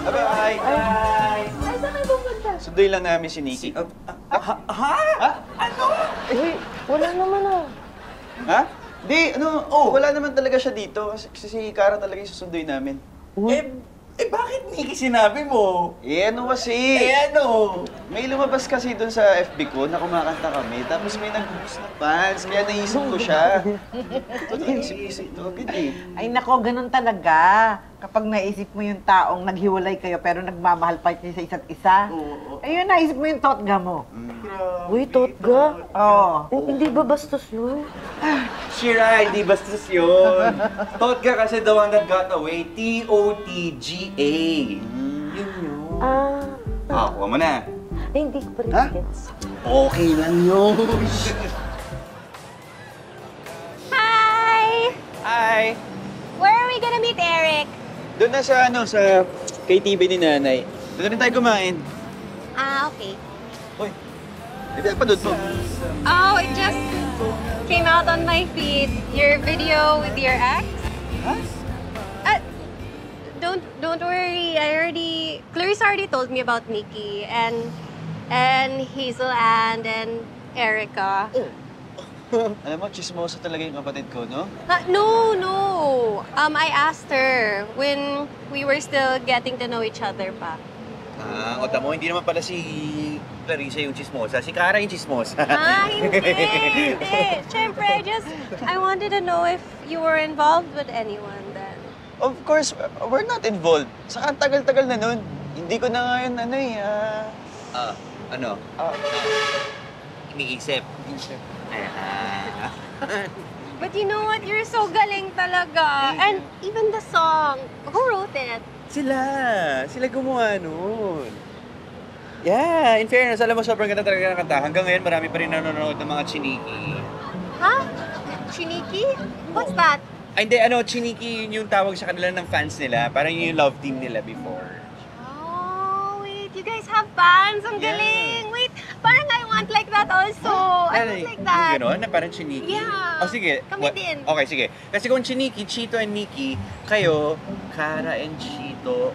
Bye-bye! Ay, saan kayo pupunta? Sunduin lang namin si Nikki. Ha? Ano? Uy, wala naman ah. Ha? Di, wala naman talaga siya dito. Kasi si Kara talaga yung susunduin namin. Bakit Nikki sinabi mo? Ano kasi? Ano? May lumabas kasi doon sa FB ko na kumakanta kami. Tapos may nag-boost na fans. Kaya naisip ko siya. Ito naisip ko siya ito agad eh. Ay nako, ganun talaga. Kapag naisip mo yung taong naghiwalay kayo pero nagmamahal pa kayo sa isa't isa. Ayun, naisip mo yung totga mo. Uy, Totga. Oo. Hindi ba bastos yun? Shira, hindi bastos yun. Totga kasi the one that got away. T-O-T-G-A. Yun yun. Kuha mo na. Ay, hindi ko pa rin gets. Okay lang yun. Hi! Hi! Where are we gonna meet Eric? Doon na sa sa KTV ni Nanay. Doon rin tayo kumain. Okay. Uy, di ba panood mo? Oh, it just came out on my feed. Your video with your ex. Huh? Don't worry. Clarice already told me about Nikki and Hazel Ann and Erica. Alam mo, chismosa talaga yung kapatid ko, no? No. I asked her when we were still getting to know each other pa. O tamo, hindi naman pala si Clarissa yung chismosa. Si Kara yung chismosa. Hindi. Siyempre, I wanted to know if you were involved with anyone then. Of course, we're not involved. Saka ang tagal-tagal na nun. Hindi ko na ngayon, Iniisip. But you know what? You're so galing talaga. And even the song, who wrote it? Sila gumawa nun. Yeah, in fairness, alam mo, sobrang ganda talaga ng kanta. Hanggang ngayon, marami pa rin nanonood ng mga chiniki. Ha? Chiniki? What's that? Ay, hindi, chiniki yun yung tawag sa kanila ng fans nila. Parang yun yung love team nila before. Oh, wait. You guys have fans? Ang galing. Wait, parang I want like that also. I want like that. Yung gano'n, na parang chiniki. Yeah. O sige. Kami din. Okay, sige. Kasi kung chiniki, Chito and Nikki, kayo, Kara and Chito,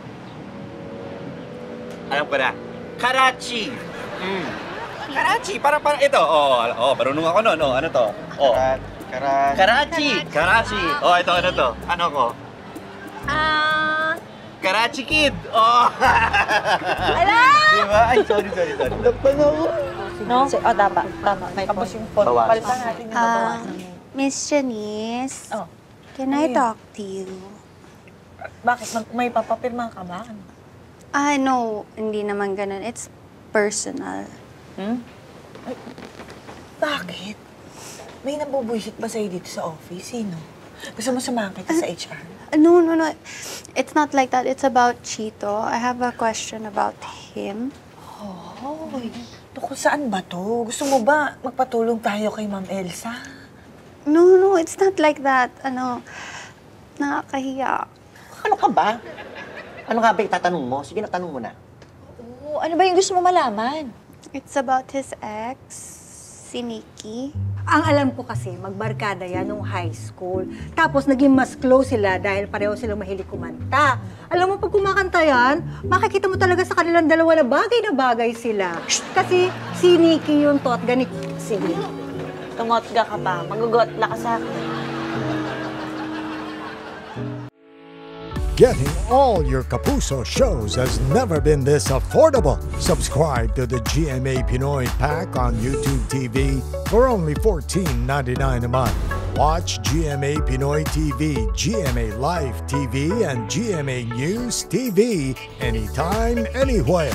alam ko na, Karachi. Karachi, parang ito. Marunong ako nun. Ano to? Karachi. Ito, ano to? Ano ko? Karachi Kid. Ala! Diba? Ay, sorry. Nagpan ako. No? Tama. Tapos yung phone, palitan natin yung nabawasan. Miss Janice, can Ano I yun? talk to you? Bakit? May papapirma ka ba? No, hindi naman ganun. It's personal. Ay, bakit? May nabubuisit ba sa'yo dito sa office? Sino? Gusto mo samahan kita sa HR? No. It's not like that. It's about Chito. I have a question about him. Tungkol saan ba to? Gusto mo ba magpatulong tayo kay Ma'am Elsa? No, it's not like that. Nakakahiya. Ano ka ba? Ano nga ba itatanong mo? Sige na, tanong mo na. Ano ba yung gusto mo malaman? It's about his ex, si Nikki. Ang alam ko kasi, magbarkada yan nung high school. Tapos naging mas close sila dahil pareho silang mahilig kumanta. Alam mo, pag kumakanta yan, makikita mo talaga sa kanilang dalawa na bagay sila. Kasi si Nikki yung totga ni... Sige. Tumotga ka pa. Magugotla ka sa akin. Getting all your Kapuso shows has never been this affordable. Subscribe to the GMA Pinoy Pack on YouTube TV for only $14.99 a month. Watch GMA Pinoy TV, GMA Live TV, and GMA News TV anytime, anywhere.